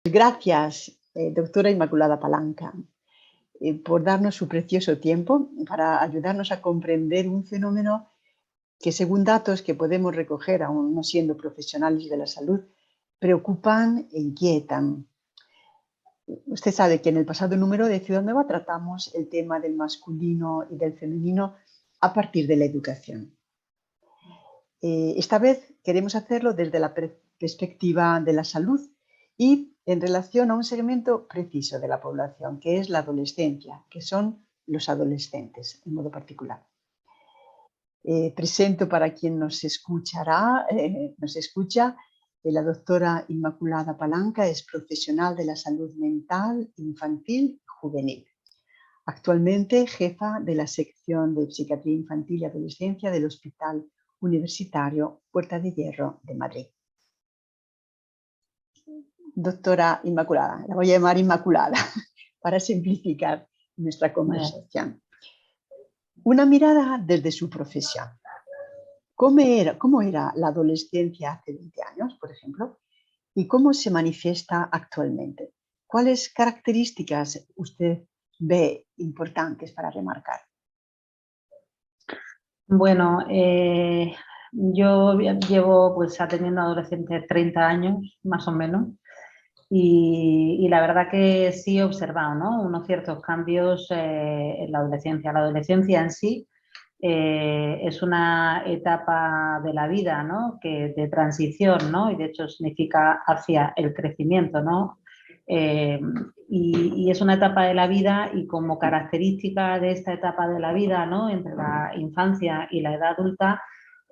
Gracias, doctora Inmaculada Palanca, por darnos su precioso tiempo para ayudarnos a comprender un fenómeno que, según datos que podemos recoger, aún no siendo profesionales de la salud, preocupan e inquietan. Usted sabe que en el pasado número de Ciudad Nueva tratamos el tema del masculino y del femenino a partir de la educación. Esta vez queremos hacerlo desde la perspectiva de la salud y en relación a un segmento preciso de la población, que es la adolescencia, que son los adolescentes en modo particular. Presento para quien nos escucha, la doctora Inmaculada Palanca es profesional de la salud mental, infantil y juvenil. Actualmente jefa de la sección de Psiquiatría Infantil y Adolescencia del Hospital Universitario Puerta de Hierro de Madrid. Doctora Inmaculada, la voy a llamar Inmaculada para simplificar nuestra conversación. Una mirada desde su profesión. ¿Cómo era la adolescencia hace 20 años, por ejemplo? ¿Y cómo se manifiesta actualmente? ¿Cuáles características usted ve importantes para remarcar? Bueno, yo llevo pues atendiendo a adolescentes 30 años, más o menos, y la verdad que sí he observado, ¿no?, unos ciertos cambios en la adolescencia. La adolescencia en sí es una etapa de la vida, ¿no?, de transición, ¿no?, y de hecho significa hacia el crecimiento, ¿no? Y es una etapa de la vida, y como característica de esta etapa de la vida, ¿no?, entre la infancia y la edad adulta,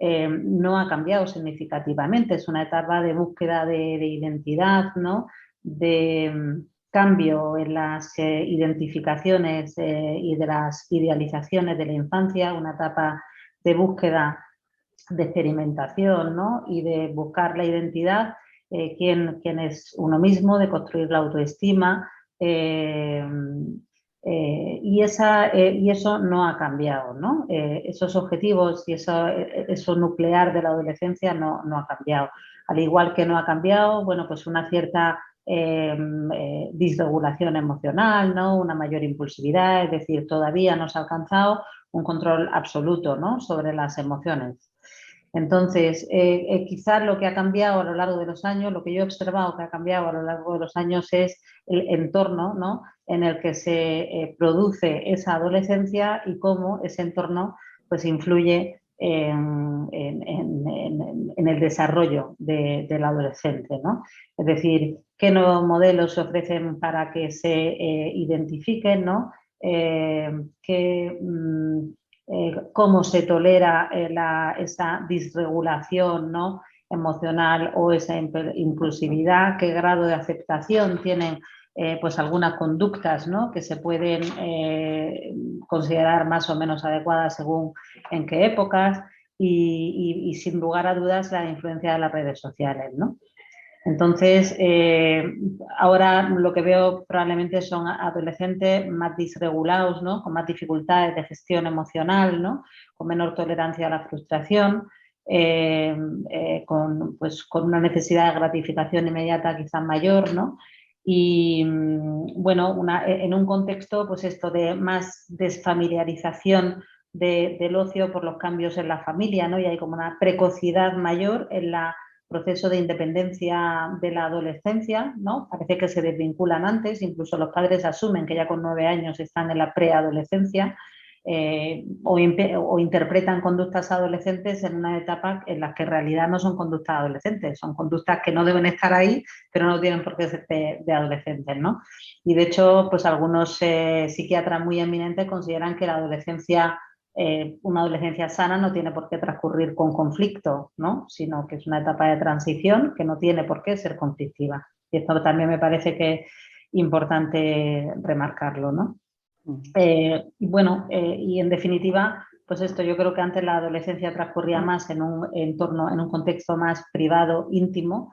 no ha cambiado significativamente. Es una etapa de búsqueda de identidad, ¿no?, de cambio en las identificaciones y de las idealizaciones de la infancia, una etapa de búsqueda, de experimentación, ¿no?, y de buscar la identidad, quién es uno mismo, de construir la autoestima, y eso no ha cambiado, ¿no? Esos objetivos y eso nuclear de la adolescencia no ha cambiado. Al igual que no ha cambiado, bueno, pues una cierta disregulación emocional, ¿no?, una mayor impulsividad, es decir, todavía no se ha alcanzado un control absoluto, ¿no?, sobre las emociones. Entonces, quizás lo que ha cambiado a lo largo de los años, lo que yo he observado que ha cambiado a lo largo de los años es el entorno, ¿no?, en el que se produce esa adolescencia y cómo ese entorno pues influye en el desarrollo del adolescente, ¿no? Es decir, qué nuevos modelos se ofrecen para que se identifiquen, ¿no? Cómo se tolera esa disregulación, ¿no?, emocional, o esa impulsividad, qué grado de aceptación tienen pues algunas conductas, ¿no?, que se pueden considerar más o menos adecuadas según en qué épocas, y sin lugar a dudas la influencia de las redes sociales, ¿no? Entonces, ahora lo que veo probablemente son adolescentes más disregulados, ¿no?, con más dificultades de gestión emocional, ¿no?, con menor tolerancia a la frustración, con una necesidad de gratificación inmediata quizás mayor, ¿no? Y bueno, en un contexto pues esto de más desfamiliarización del ocio por los cambios en la familia, ¿no? Y hay como una precocidad mayor en la proceso de independencia de la adolescencia, ¿no? Parece que se desvinculan antes, incluso los padres asumen que ya con 9 años están en la preadolescencia, o interpretan conductas adolescentes en una etapa en la que en realidad no son conductas adolescentes, son conductas que no deben estar ahí, pero no tienen por qué ser de adolescentes, ¿no? Y de hecho, pues algunos psiquiatras muy eminentes consideran que la adolescencia, una adolescencia sana no tiene por qué transcurrir con conflicto, ¿no?, sino que es una etapa de transición que no tiene por qué ser conflictiva. Y esto también me parece que es importante remarcarlo, ¿no? Y en definitiva, pues esto, yo creo que antes la adolescencia transcurría más en un entorno, en un contexto más privado, íntimo,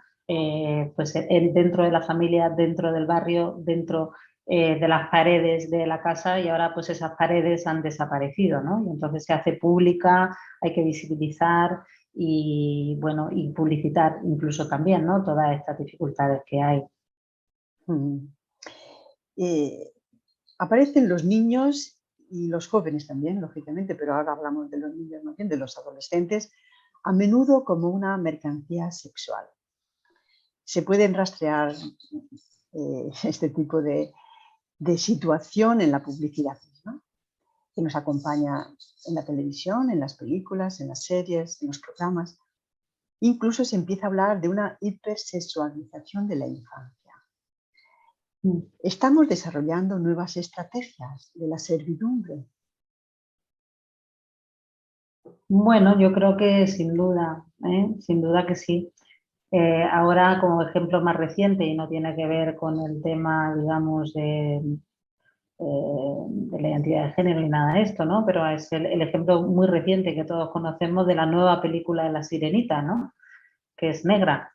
pues dentro de la familia, dentro del barrio, dentro de las paredes de la casa, y ahora pues esas paredes han desaparecido, ¿no? Y entonces se hace pública, hay que visibilizar y, bueno, y publicitar incluso también, ¿no?, todas estas dificultades que hay. Mm. Aparecen los niños y los jóvenes también, lógicamente, pero ahora hablamos de los niños, más bien de los adolescentes, a menudo como una mercancía sexual. Se pueden rastrear este tipo de situación en la publicidad misma, que nos acompaña en la televisión, en las películas, en las series, en los programas. Incluso se empieza a hablar de una hipersexualización de la infancia. Estamos desarrollando nuevas estrategias de la servidumbre. Bueno, yo creo que sin duda que sí. Ahora, como ejemplo más reciente, y no tiene que ver con el tema, digamos, de la identidad de género ni nada de esto, ¿no? Pero es el ejemplo muy reciente que todos conocemos de la nueva película de La Sirenita, ¿no? Que es negra.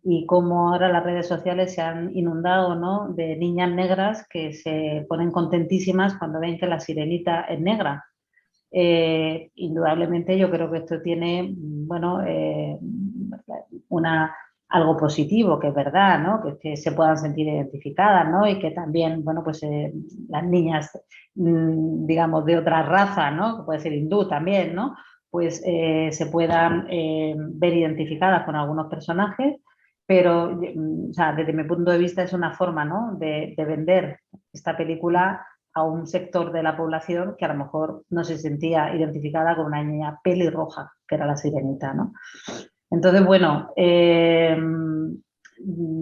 Y cómo ahora las redes sociales se han inundado, ¿no? De niñas negras que se ponen contentísimas cuando ven que La Sirenita es negra. Indudablemente yo creo que esto tiene, bueno, algo positivo, que es verdad, ¿no? Que se puedan sentir identificadas, ¿no? Y que también, bueno, pues las niñas, digamos, de otra raza, ¿no? Que puede ser hindú también, ¿no? Pues se puedan ver identificadas con algunos personajes, pero, o sea, desde mi punto de vista es una forma, ¿no? De vender esta película a un sector de la población que a lo mejor no se sentía identificada con una niña pelirroja, que era la Sirenita, ¿no? Entonces, bueno,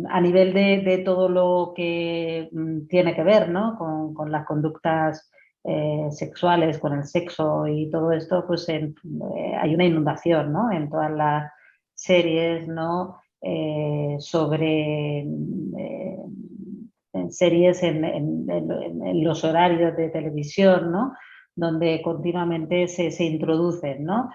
a nivel de todo lo que tiene que ver, ¿no? Con las conductas sexuales, con el sexo y todo esto, pues hay una inundación, ¿no? En todas las series, ¿no? Sobre en series en los horarios de televisión, ¿no? Donde continuamente se introducen, ¿no?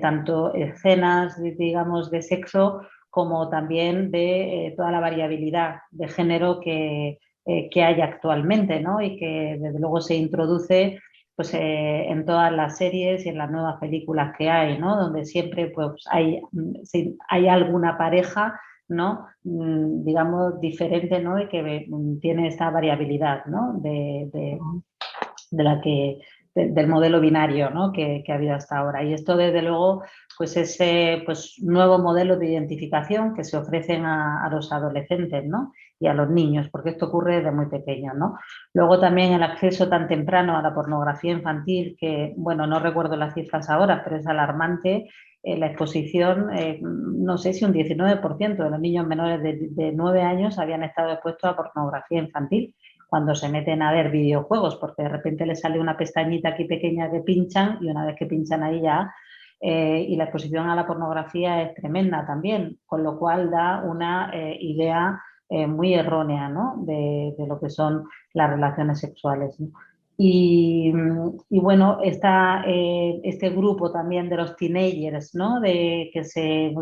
Tanto escenas, digamos, de sexo como también de toda la variabilidad de género que hay actualmente, ¿no? Y que desde luego se introduce pues, en todas las series y en las nuevas películas que hay, ¿no? Donde siempre pues, hay alguna pareja, ¿no? Digamos, diferente, ¿no? Y que tiene esta variabilidad, ¿no? De la que del modelo binario, ¿no? que ha habido hasta ahora. Y esto, desde luego, pues ese pues, nuevo modelo de identificación que se ofrecen a los adolescentes, ¿no? Y a los niños, porque esto ocurre desde muy pequeños, ¿no? Luego también el acceso tan temprano a la pornografía infantil, que, bueno, no recuerdo las cifras ahora, pero es alarmante. La exposición, no sé si un 19% de los niños menores de 9 años habían estado expuestos a pornografía infantil cuando se meten a ver videojuegos, porque de repente les sale una pestañita aquí pequeña que pinchan y una vez que pinchan ahí ya, y la exposición a la pornografía es tremenda también, con lo cual da una idea muy errónea, ¿no? de lo que son las relaciones sexuales, ¿no? Y bueno, este grupo también de los teenagers, ¿no? Que se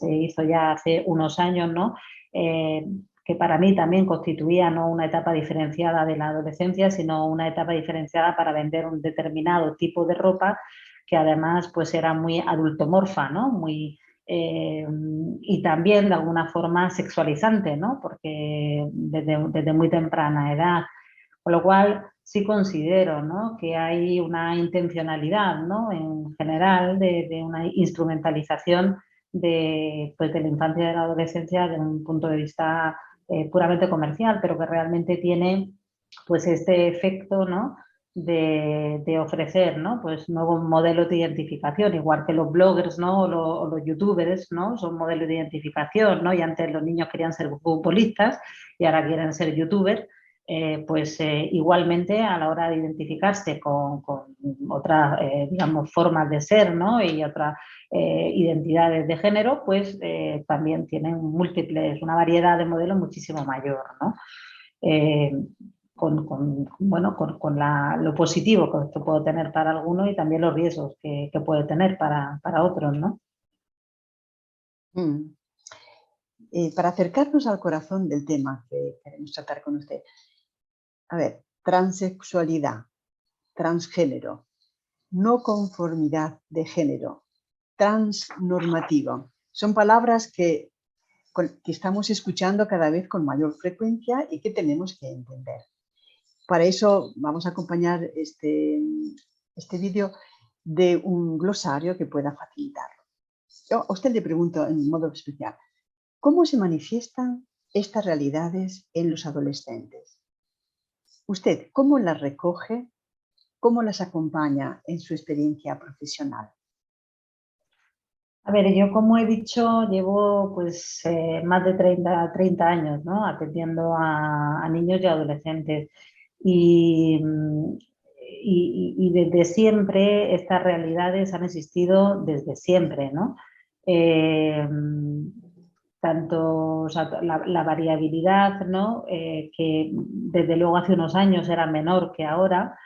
hizo ya hace unos años, ¿no? Que para mí también constituía no una etapa diferenciada de la adolescencia, sino una etapa diferenciada para vender un determinado tipo de ropa que además pues era muy adultomorfa, ¿no? Muy, y también de alguna forma sexualizante, ¿no? Porque desde muy temprana edad. Con lo cual sí considero, ¿no? Que hay una intencionalidad, ¿no? En general de una instrumentalización pues, de la infancia y de la adolescencia desde un punto de vista puramente comercial, pero que realmente tiene pues este efecto, ¿no? De ofrecer, ¿no? Pues nuevos modelos de identificación, igual que los bloggers, ¿no? O los youtubers, ¿no? Son modelos de identificación, ¿no? Y antes los niños querían ser futbolistas y ahora quieren ser youtubers. Pues igualmente a la hora de identificarse con otras, digamos, formas de ser, ¿no? Y otras identidades de género, pues también tienen múltiples, una variedad de modelos muchísimo mayor, ¿no? Bueno, con lo positivo que esto puede tener para algunos y también los riesgos que puede tener para otros, ¿no? Para acercarnos al corazón del tema que queremos tratar con usted, a ver, transexualidad, transgénero, no conformidad de género, transnormativo, son palabras que que estamos escuchando cada vez con mayor frecuencia y que tenemos que entender. Para eso vamos a acompañar este vídeo de un glosario que pueda facilitarlo. Yo a usted le pregunto en modo especial, ¿cómo se manifiestan estas realidades en los adolescentes? ¿Usted cómo las recoge? ¿Cómo las acompaña en su experiencia profesional? A ver, yo como he dicho, llevo pues más de 30 años, ¿no? Atendiendo a niños y adolescentes. Y, y desde siempre estas realidades han existido desde siempre, ¿no? Eh, Tanto o sea, la variabilidad, ¿no? Que desde luego hace unos años era menor que ahora,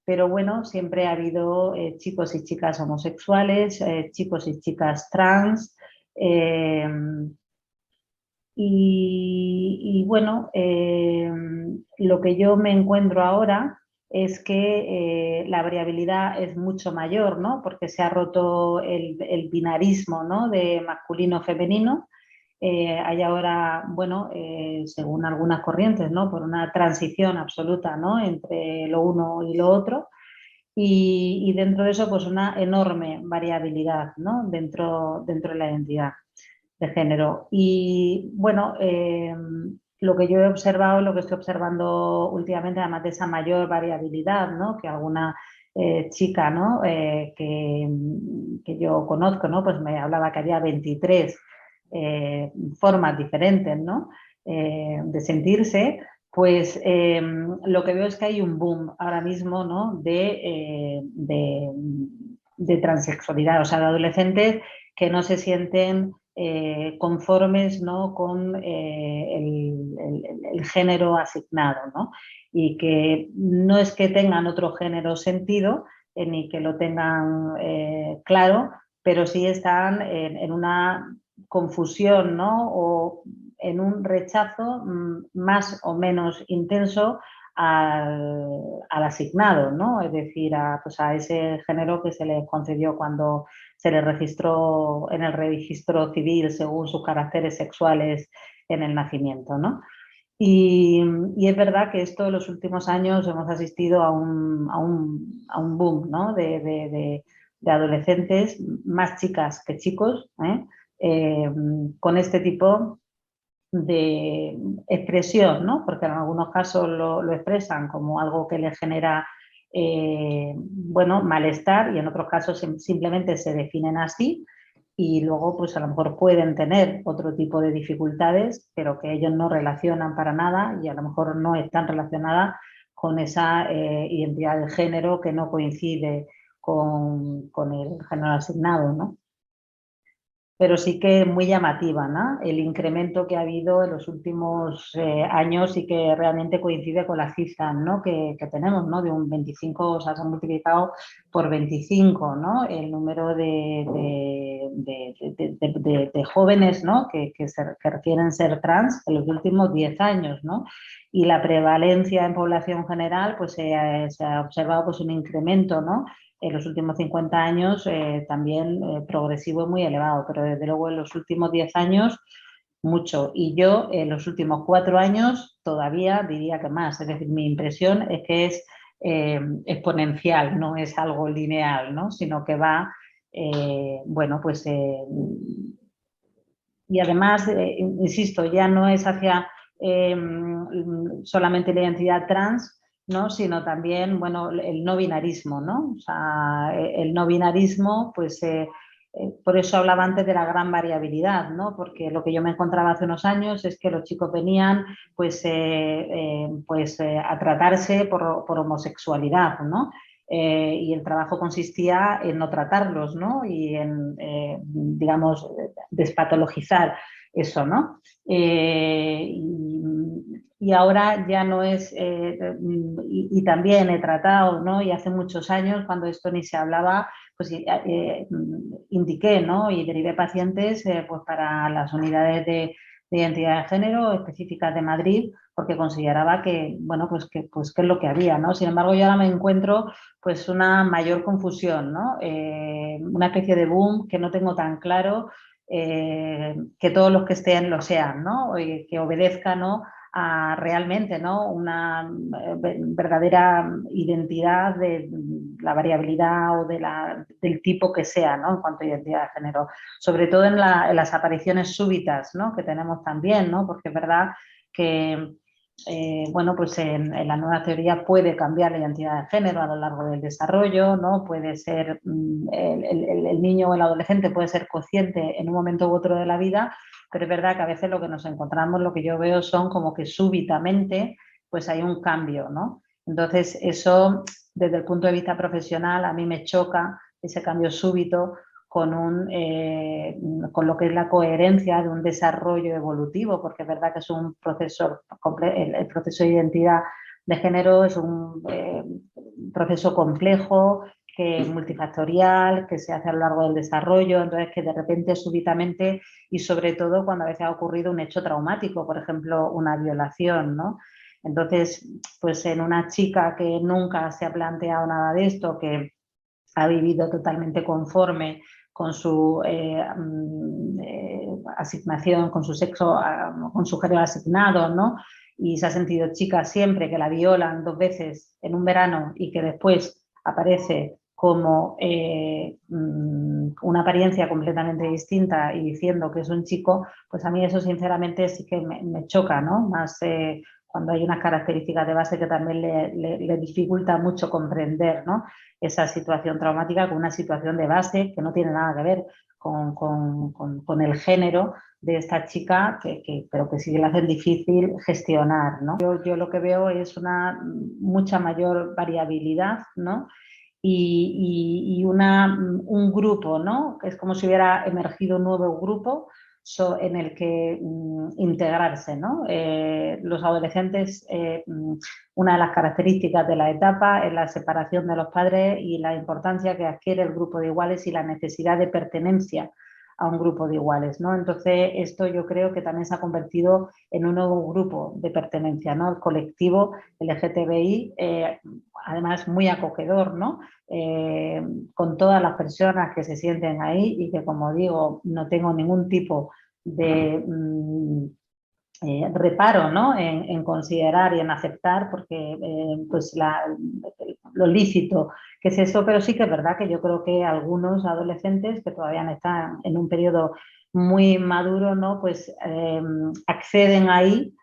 pero bueno, siempre ha habido chicos y chicas homosexuales, chicos y chicas trans, y bueno, lo que yo me encuentro ahora es que la variabilidad es mucho mayor, ¿no? Porque se ha roto el binarismo, ¿no? De masculino-femenino. Hay ahora, bueno, según algunas corrientes, ¿no? Por una transición absoluta, ¿no? Entre lo uno y lo otro. Y dentro de eso, pues una enorme variabilidad, ¿no? Dentro de la identidad de género. Y bueno, lo que yo he observado, lo que estoy observando últimamente, además de esa mayor variabilidad, ¿no? Que alguna chica, ¿no? Que yo conozco, ¿no? Pues me hablaba que había 23 formas diferentes, ¿no? De sentirse, pues lo que veo es que hay un boom ahora mismo, ¿no? De transexualidad, o sea, de adolescentes que no se sienten conformes, ¿no? Con el género asignado, ¿no? Y que no es que tengan otro género sentido, ni que lo tengan claro, pero sí están en una confusión, ¿no? O en un rechazo más o menos intenso al asignado, ¿no? Es decir, pues a ese género que se les concedió cuando se les registró en el registro civil según sus caracteres sexuales en el nacimiento, ¿no? Y es verdad que esto en los últimos años hemos asistido a un boom, ¿no? De adolescentes, más chicas que chicos, con este tipo de expresión, ¿no? Porque en algunos casos lo expresan como algo que les genera bueno, malestar, y en otros casos simplemente se definen así, y luego pues a lo mejor pueden tener otro tipo de dificultades, pero que ellos no relacionan para nada y a lo mejor no están relacionadas con esa identidad de género que no coincide con el género asignado, ¿no? Pero sí que es muy llamativa, ¿no? El incremento que ha habido en los últimos años y que realmente coincide con las cifras, ¿no? que tenemos, ¿no? De un 25, o sea, se ha multiplicado por 25, ¿no? El número de jóvenes, ¿no? que requieren ser trans en los últimos 10 años, ¿no? Y la prevalencia en población general, pues se ha observado pues, un incremento, ¿no? En los últimos 50 años también progresivo y muy elevado, pero desde luego en los últimos 10 años mucho. Y yo en los últimos 4 años todavía diría que más. Es decir, mi impresión es que es exponencial, no es algo lineal, ¿no? Sino que va, bueno, pues... y además, insisto, ya no es hacia solamente la identidad trans, ¿no? Sino también, bueno, el no binarismo, ¿no? O sea, el no binarismo, pues por eso hablaba antes de la gran variabilidad, ¿no? Porque lo que yo me encontraba hace unos años es que los chicos venían pues, a tratarse por homosexualidad, ¿no? Y el trabajo consistía en no tratarlos, ¿no? Y en, digamos, despatologizar eso, ¿no? Y ahora ya no es, y también he tratado, ¿no? Y hace muchos años, cuando esto ni se hablaba, pues indiqué, ¿no? Y derivé pacientes pues para las unidades de identidad de género específicas de Madrid, porque consideraba que, bueno, pues que es lo que había, ¿no? Sin embargo, yo ahora me encuentro pues una mayor confusión, ¿no? Una especie de boom que no tengo tan claro que todos los que estén lo sean, ¿no? Que obedezcan, ¿no?, a realmente, ¿no?, una verdadera identidad de la variabilidad o del tipo que sea, ¿no?, en cuanto a identidad de género. Sobre todo en las apariciones súbitas, ¿no?, que tenemos también, ¿no?, porque es verdad que bueno, pues en la nueva teoría puede cambiar la identidad de género a lo largo del desarrollo, ¿no? Puede ser, el niño o el adolescente puede ser consciente en un momento u otro de la vida, pero es verdad que a veces lo que nos encontramos, lo que yo veo son como que súbitamente pues hay un cambio, ¿no? Entonces eso, desde el punto de vista profesional, a mí me choca ese cambio súbito con lo que es la coherencia de un desarrollo evolutivo, porque es verdad que es un proceso, el proceso de identidad de género es un proceso complejo, que es multifactorial, que se hace a lo largo del desarrollo, entonces que de repente, súbitamente, y sobre todo cuando a veces ha ocurrido un hecho traumático, por ejemplo, una violación, ¿no? Entonces, pues en una chica que nunca se ha planteado nada de esto, que ha vivido totalmente conforme con su asignación, con su sexo, con su género asignado, ¿no? Y se ha sentido chica siempre, que la violan 2 veces en un verano y que después aparece como una apariencia completamente distinta y diciendo que es un chico, pues a mí eso sinceramente sí que me choca, ¿no? Más cuando hay unas características de base que también le dificulta mucho comprender, ¿no?, esa situación traumática con una situación de base que no tiene nada que ver con el género de esta chica, pero que sí le hacen difícil gestionar, ¿no? Yo lo que veo es una mucha mayor variabilidad, ¿no?, y un grupo, ¿no?, que es como si hubiera emergido un nuevo grupo en el que integrarse, ¿no? Los adolescentes, una de las características de la etapa es la separación de los padres y la importancia que adquiere el grupo de iguales y la necesidad de pertenencia a un grupo de iguales, ¿no? Entonces, esto yo creo que también se ha convertido en un nuevo grupo de pertenencia, ¿no? El colectivo LGTBI, además muy acogedor, ¿no? Con todas las personas que se sienten ahí y que, como digo, no tengo ningún tipo de reparo, ¿no?, en considerar y en aceptar, porque pues lo lícito que es eso, pero sí que es verdad que yo creo que algunos adolescentes que todavía no están en un periodo muy maduro, ¿no?, pues acceden ahí,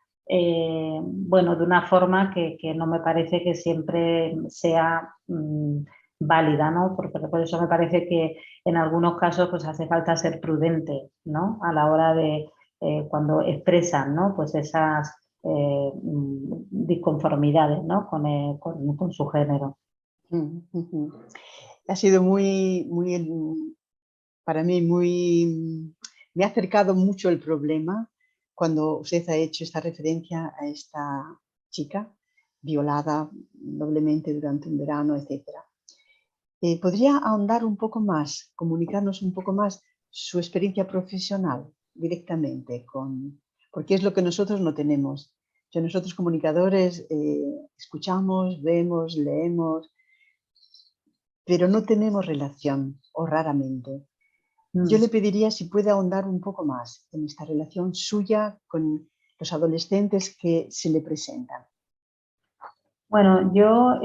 bueno, de una forma que no me parece que siempre sea válida, ¿no?, porque por eso me parece que en algunos casos pues hace falta ser prudente, ¿no?, a la hora de cuando expresan, ¿no?, pues esas disconformidades, ¿no?, con su género. Ha sido para mí me ha acercado mucho el problema cuando usted ha hecho esta referencia a esta chica violada doblemente durante un verano, etcétera. ¿Podría ahondar un poco más, comunicarnos un poco más su experiencia profesional directamente porque es lo que nosotros no tenemos? Nosotros comunicadores escuchamos, vemos, leemos, pero no tenemos relación, o raramente. Yo le pediría si puede ahondar un poco más en esta relación suya con los adolescentes que se le presentan. Bueno, yo,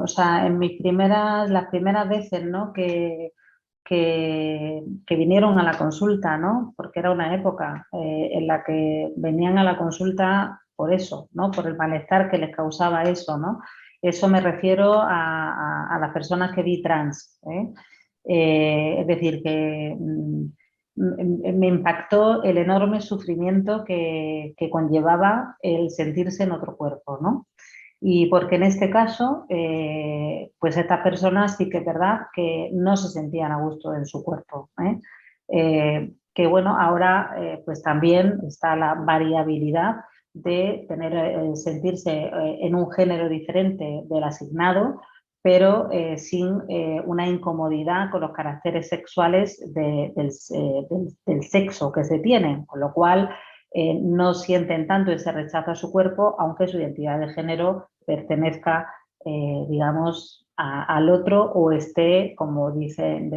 o sea, en las primeras veces, ¿no?, que vinieron a la consulta, ¿no?, porque era una época en la que venían a la consulta por eso, ¿no?, por el malestar que les causaba eso, ¿no? Eso me refiero a las personas que vi trans, ¿eh? Es decir, que me impactó el enorme sufrimiento que conllevaba el sentirse en otro cuerpo, ¿no? Y porque en este caso, pues estas personas sí que es verdad que no se sentían a gusto en su cuerpo, que bueno, ahora pues también está la variabilidad de sentirse en un género diferente del asignado, pero sin una incomodidad con los caracteres sexuales del sexo que se tienen, con lo cual no sienten tanto ese rechazo a su cuerpo, aunque su identidad de género pertenezca digamos, al otro o esté, como decían,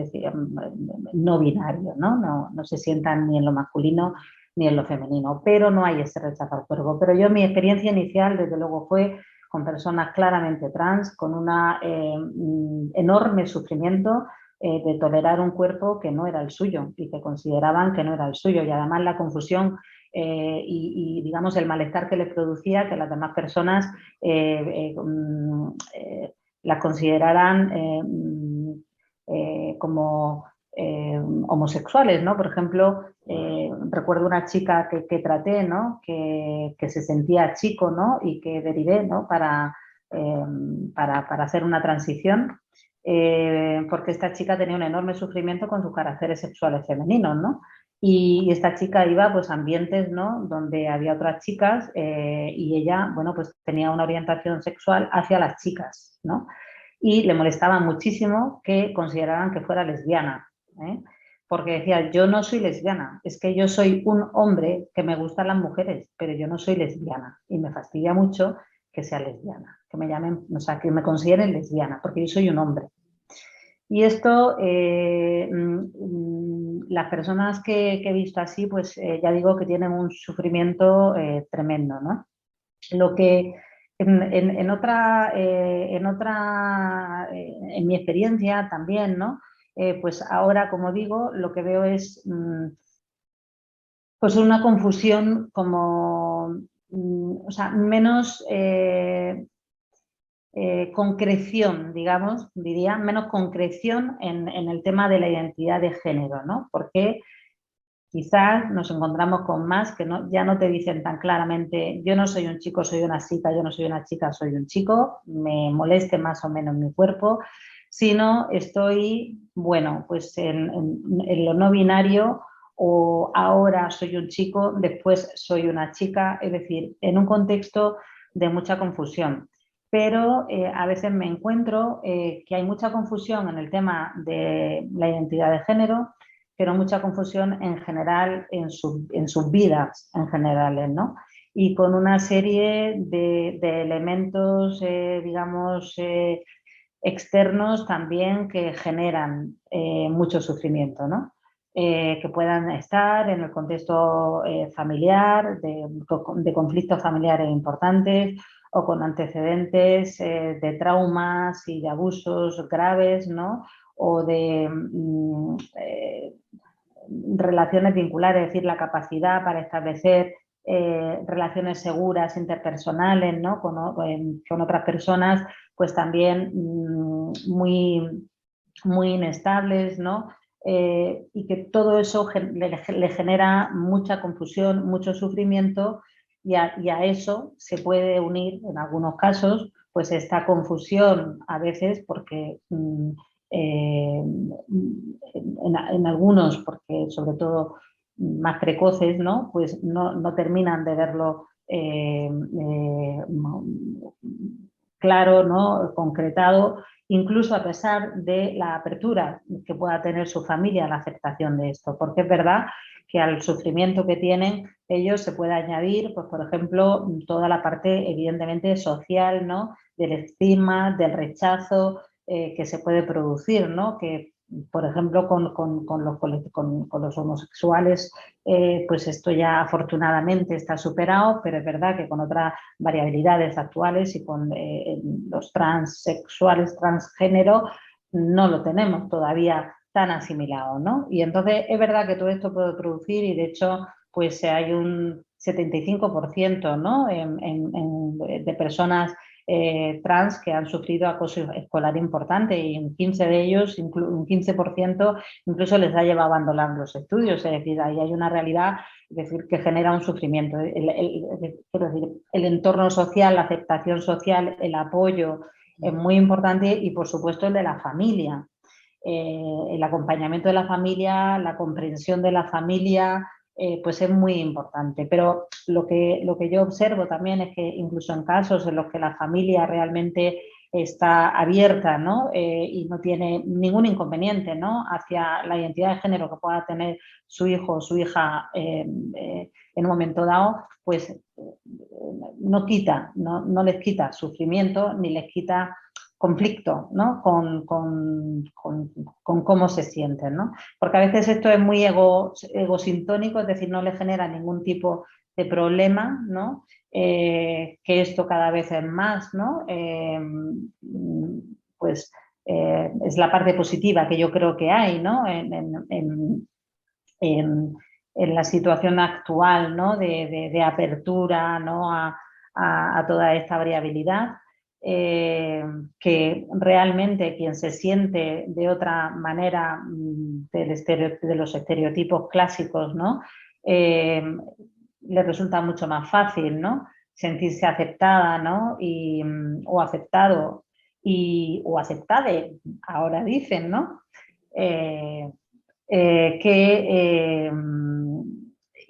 no binario, ¿no? No se sientan ni en lo masculino ni en lo femenino, pero no hay ese rechazo al cuerpo. Pero yo mi experiencia inicial, desde luego, fue con personas claramente trans, con un enorme sufrimiento de tolerar un cuerpo que no era el suyo y que consideraban que no era el suyo, y además la confusión digamos el malestar que les producía que las demás personas las consideraran como homosexuales, ¿no? Por ejemplo, recuerdo una chica que traté, ¿no? Que se sentía chico, ¿no? Y que derivé, ¿no? Para hacer una transición, porque esta chica tenía un enorme sufrimiento con sus caracteres sexuales femeninos, ¿no? Y esta chica iba pues, a ambientes, ¿no? Donde había otras chicas y ella, bueno, pues tenía una orientación sexual hacia las chicas, ¿no? Y le molestaba muchísimo que consideraran que fuera lesbiana, ¿eh? Porque decía, yo no soy lesbiana, es que yo soy un hombre que me gustan las mujeres, pero yo no soy lesbiana. Y me fastidia mucho que sea lesbiana, que me llamen, o sea, que me consideren lesbiana, porque yo soy un hombre. Y esto, las personas que he visto así, pues ya digo que tienen un sufrimiento tremendo, ¿no? Lo que en mi experiencia también, ¿no? Pues ahora, como digo, lo que veo es pues una confusión como, o sea, menos concreción, digamos, diría, menos concreción en el tema de la identidad de género, ¿no? Porque quizás nos encontramos con más que ya no te dicen tan claramente yo no soy un chico, soy una chica, yo no soy una chica, soy un chico, me moleste más o menos mi cuerpo, sino estoy, bueno, pues en lo no binario, o ahora soy un chico, después soy una chica, es decir, en un contexto de mucha confusión. Pero a veces me encuentro que hay mucha confusión en el tema de la identidad de género, pero mucha confusión en general en sus vidas en generales, ¿no? Y con una serie de elementos, digamos, externos también que generan mucho sufrimiento, ¿no? Que puedan estar en el contexto familiar, de conflictos familiares importantes o con antecedentes de traumas y de abusos graves, ¿no? O de relaciones vinculares, es decir, la capacidad para establecer relaciones seguras interpersonales, ¿no? con otras personas, pues también muy inestables, ¿no? Y que todo eso le genera mucha confusión, mucho sufrimiento, y a eso se puede unir en algunos casos pues esta confusión a veces porque en algunos, porque sobre todo más precoces, ¿no? Pues no terminan de verlo claro, ¿no? Concretado, incluso a pesar de la apertura que pueda tener su familia a la aceptación de esto, porque es verdad que al sufrimiento que tienen ellos se puede añadir, pues por ejemplo, toda la parte evidentemente social, ¿no? Del estigma, del rechazo que se puede producir, ¿no? Que por ejemplo con los homosexuales pues esto ya afortunadamente está superado, pero es verdad que con otras variabilidades actuales y con los transexuales, transgénero, no lo tenemos todavía tan asimilado, ¿no? Y entonces es verdad que todo esto puede producir, y de hecho pues hay un 75%, ¿no? De personas trans que han sufrido acoso escolar importante, y un 15% de ellos, un 15% incluso les ha llevado a abandonar los estudios. Es decir, ahí hay una realidad, es decir, que genera un sufrimiento. Quiero decir, el entorno social, la aceptación social, el apoyo es muy importante, y por supuesto el de la familia. El acompañamiento de la familia, la comprensión de la familia, pues es muy importante. Pero lo que yo observo también es que incluso en casos en los que la familia realmente está abierta, ¿no? Y no tiene ningún inconveniente, ¿no? Hacia la identidad de género que pueda tener su hijo o su hija en un momento dado, pues no les quita sufrimiento ni les quita conflicto, ¿no? con cómo se sienten, ¿no? Porque a veces esto es muy egosintónico, es decir, no le genera ningún tipo de problema, ¿no? Que esto cada vez es más, ¿no? Pues es la parte positiva que yo creo que hay, ¿no? En la situación actual, ¿no? de apertura, ¿no? a toda esta variabilidad, que realmente quien se siente de otra manera de los estereotipos clásicos, ¿no? Le resulta mucho más fácil, ¿no? Sentirse aceptada, ¿no? O aceptado o aceptade, ahora dicen, ¿no?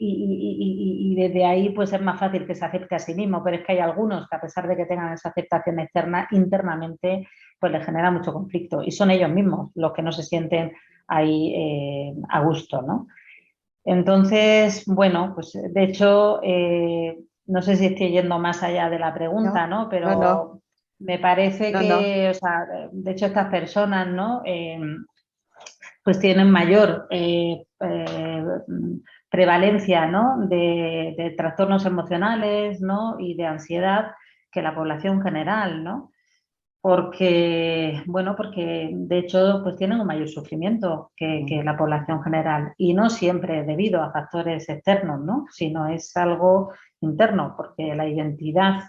Y desde ahí pues es más fácil que se acepte a sí mismo, pero es que hay algunos que a pesar de que tengan esa aceptación externa, internamente pues les genera mucho conflicto y son ellos mismos los que no se sienten ahí a gusto, ¿no? Entonces, bueno, pues de hecho, no sé si estoy yendo más allá de la pregunta, ¿no? No, no, Pero me parece no, no. que, o sea, de hecho estas personas, ¿no? Pues tienen mayor prevalencia, ¿no? de trastornos emocionales, ¿no? Y de ansiedad que la población general, ¿no? Porque, bueno, porque de hecho pues tienen un mayor sufrimiento que la población general y no siempre debido a factores externos, ¿no? Sino es algo interno, porque la identidad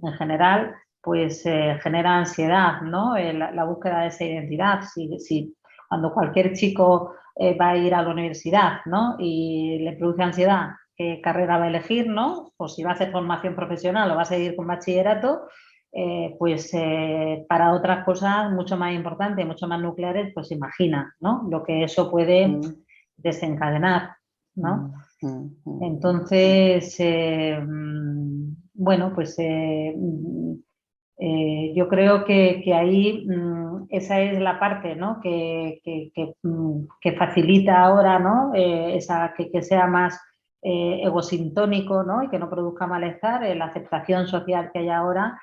en general pues genera ansiedad, ¿no? La búsqueda de esa identidad. Si cuando cualquier chico va a ir a la universidad, ¿no? Y le produce ansiedad qué carrera va a elegir, ¿no? O si va a hacer formación profesional o va a seguir con bachillerato, pues para otras cosas mucho más importantes, mucho más nucleares, pues imagina, ¿no? Lo que eso puede desencadenar, ¿no? Entonces, bueno, pues yo creo que ahí esa es la parte, ¿no? que facilita ahora, ¿no? Que sea más egosintónico, ¿no? Y que no produzca malestar, la aceptación social que hay ahora,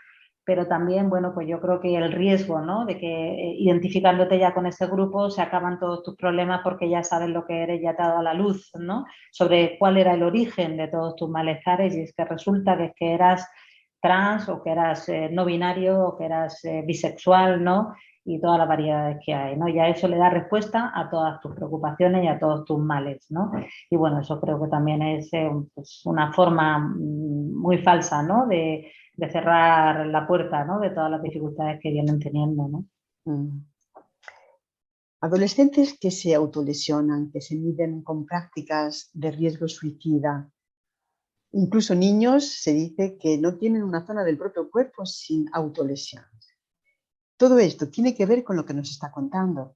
pero también, bueno, pues yo creo que el riesgo, ¿no? De que identificándote ya con ese grupo se acaban todos tus problemas porque ya sabes lo que eres, ya te ha dado a la luz, ¿no? Sobre cuál era el origen de todos tus malestares y es que resulta que es que eras trans o que eras no binario o que eras bisexual, ¿no? Y todas las variedades que hay, ¿no? Ya eso le da respuesta a todas tus preocupaciones y a todos tus males, ¿no? Y bueno, eso creo que también es pues una forma muy falsa, ¿no? De cerrar la puerta, ¿no? De todas las dificultades que vienen teniendo, ¿no? Adolescentes que se autolesionan, que se miden con prácticas de riesgo suicida. Incluso niños se dice que no tienen una zona del propio cuerpo sin autolesiones. Todo esto tiene que ver con lo que nos está contando.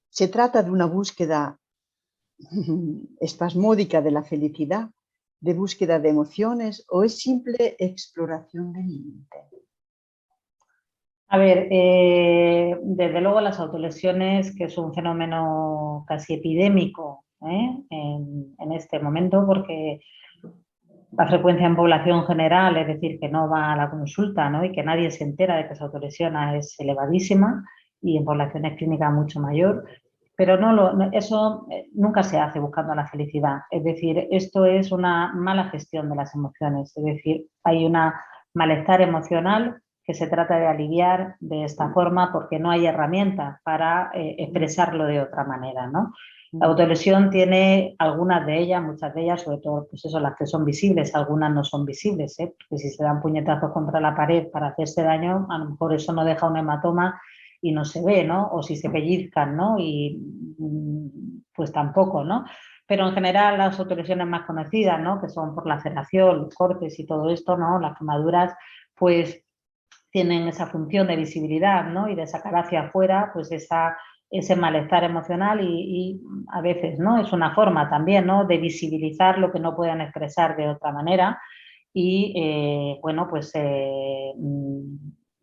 ¿Se trata de una búsqueda espasmódica de la felicidad, de búsqueda de emociones o es simple exploración de mente? A ver, desde luego las autolesiones, que es un fenómeno casi epidémico en este momento, porque la frecuencia en población general, es decir, que no va a la consulta, ¿no? Y que nadie se entera de que se autolesiona, es elevadísima y en poblaciones clínicas mucho mayor. Pero eso nunca se hace buscando la felicidad. Es decir, esto es una mala gestión de las emociones. Es decir, hay una malestar emocional que se trata de aliviar de esta forma porque no hay herramientas para expresarlo de otra manera, ¿no? La autolesión tiene algunas de ellas, muchas de ellas, sobre todo pues eso, las que son visibles, algunas no son visibles, porque si se dan puñetazos contra la pared para hacerse daño, a lo mejor eso no deja un hematoma y no se ve, ¿no? O si se pellizcan, ¿no? Y pues tampoco, ¿no? Pero en general las autolesiones más conocidas, ¿no? Que son por laceración, los cortes y todo esto, ¿no? Las quemaduras, pues tienen esa función de visibilidad, ¿no? Y de sacar hacia afuera, pues ese malestar emocional y a veces, ¿no? Es una forma también, ¿no? De visibilizar lo que no pueden expresar de otra manera y, bueno, pues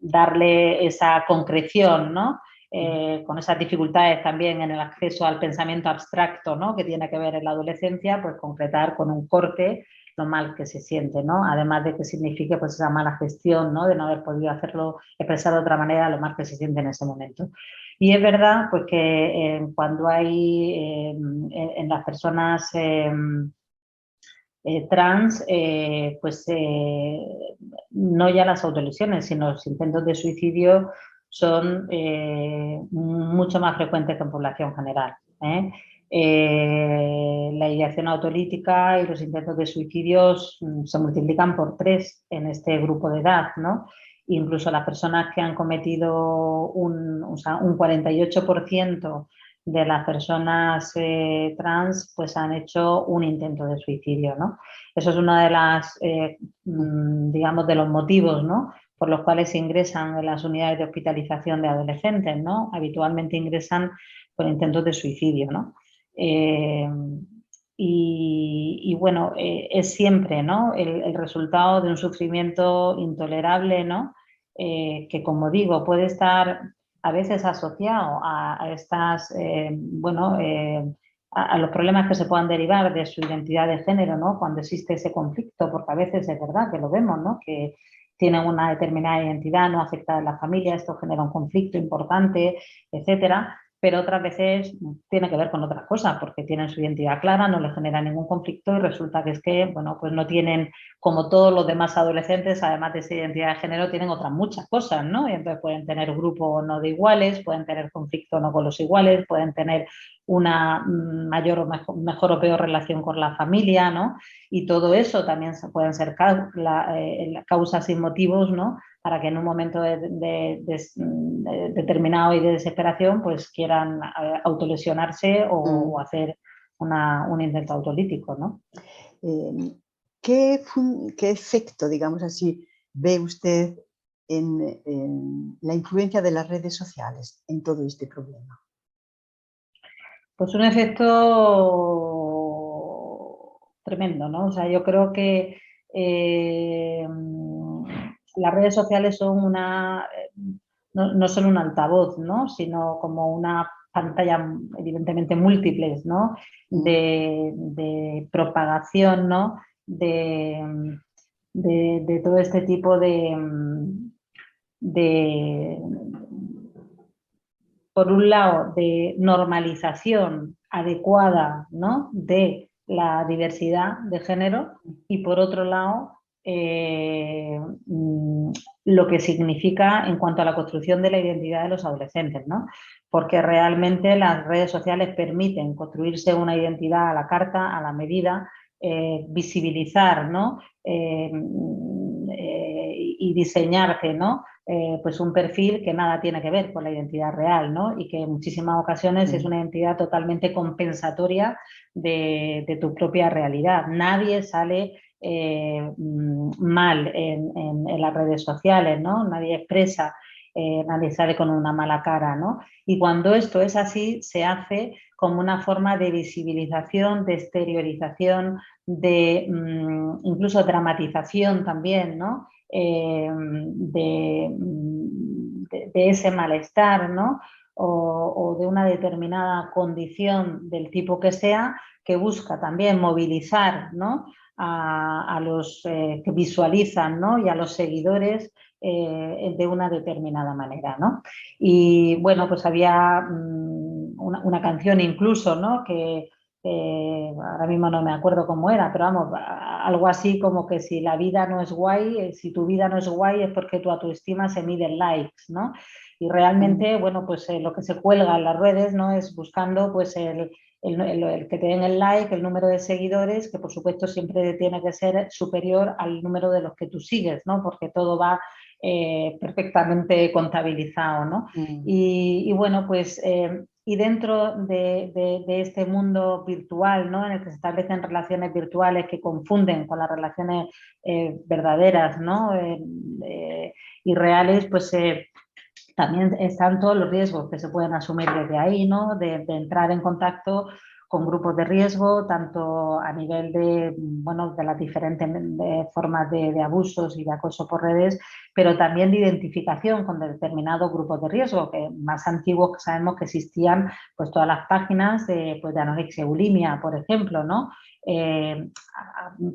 darle esa concreción, ¿no? Con esas dificultades también en el acceso al pensamiento abstracto, ¿no? Que tiene que ver en la adolescencia, pues concretar con un corte lo mal que se siente, ¿no? Además de que signifique pues esa mala gestión, ¿no? De no haber podido hacerlo, expresar de otra manera lo mal que se siente en ese momento. Y es verdad pues que cuando hay en las personas trans, pues no ya las autolesiones, sino los intentos de suicidio son mucho más frecuentes que en población general. La ideación autolítica y los intentos de suicidios se multiplican por 3 en este grupo de edad, ¿no? Incluso las personas que han cometido o sea, un 48% de las personas trans pues han hecho un intento de suicidio, ¿no? Eso es uno de las, digamos, de los motivos, ¿no? Por los cuales ingresan en las unidades de hospitalización de adolescentes, ¿no? Habitualmente ingresan por intentos de suicidio, ¿no? Y bueno, es siempre, ¿no? El resultado de un sufrimiento intolerable, ¿no? Que, como digo, puede estar a veces asociado a estas, bueno, a los problemas que se puedan derivar de su identidad de género, ¿no? Cuando existe ese conflicto, porque a veces es verdad que lo vemos, ¿no? Que tienen una determinada identidad no aceptada en la familia, esto genera un conflicto importante, etcétera. Pero otras veces tiene que ver con otras cosas, porque tienen su identidad clara, no les genera ningún conflicto y resulta que es que, bueno, pues no tienen, como todos los demás adolescentes, además de esa identidad de género, tienen otras muchas cosas, ¿no? Y entonces pueden tener grupo no de iguales, pueden tener conflicto no con los iguales, pueden tener una mayor o mejor o peor relación con la familia, ¿no? Y todo eso también pueden ser causas y motivos, ¿no? Para que en un momento determinado y de desesperación pues quieran autolesionarse o hacer un intento autolítico, ¿no? ¿Qué efecto, digamos así, ve usted en la influencia de las redes sociales en todo este problema? Pues un efecto tremendo, ¿no? O sea, yo creo que las redes sociales son no solo un altavoz, ¿no? Sino como una pantalla evidentemente múltiples, ¿no? De propagación, ¿no? De todo este tipo por un lado, de normalización adecuada, ¿no? De la diversidad de género y por otro lado, lo que significa en cuanto a la construcción de la identidad de los adolescentes, ¿no? Porque realmente las redes sociales permiten construirse una identidad a la carta, a la medida, visibilizar, ¿no? Y diseñarte, ¿no? Pues un perfil que nada tiene que ver con la identidad real, ¿no? Y que en muchísimas ocasiones es una identidad totalmente compensatoria de tu propia realidad. Nadie sale mal en las redes sociales, ¿no? Nadie expresa, nadie sale con una mala cara, ¿no? Y cuando esto es así, se hace como una forma de visibilización, de exteriorización, de incluso dramatización también, ¿no? De ese malestar, ¿no? O de una determinada condición del tipo que sea, que busca también movilizar, ¿no? a los que visualizan, ¿no? Y a los seguidores de una determinada manera, ¿no? Y bueno, pues había una canción incluso, ¿no? Que ahora mismo no me acuerdo cómo era, pero vamos, algo así como que si la vida no es guay, si tu vida no es guay es porque tu autoestima se mide en likes, ¿no? Y realmente, bueno, pues lo que se cuelga en las redes, ¿no? Es buscando pues el que te den el like, el número de seguidores, que por supuesto siempre tiene que ser superior al número de los que tú sigues, ¿no? Porque todo va perfectamente contabilizado, ¿no? Y bueno, pues y dentro de este mundo virtual, ¿no? En el que se establecen relaciones virtuales que confunden con las relaciones verdaderas, ¿no? Y reales, pues también están todos los riesgos que se pueden asumir desde ahí, ¿no? De entrar en contacto con grupos de riesgo, tanto a nivel de, bueno, de las diferentes formas de abusos y de acoso por redes, pero también de identificación con determinados grupos de riesgo, que más antiguos que sabemos que existían pues todas las páginas pues, de anorexia y bulimia, por ejemplo, ¿no?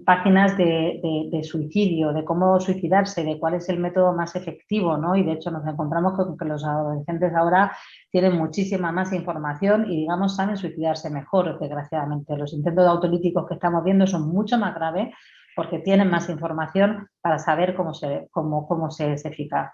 Páginas de suicidio, de cómo suicidarse, de cuál es el método más efectivo, ¿no? Y de hecho nos encontramos con que los adolescentes ahora tienen muchísima más información y, digamos, saben suicidarse mejor, desgraciadamente. Los intentos autolíticos que estamos viendo son mucho más graves porque tienen más información para saber cómo se es eficaz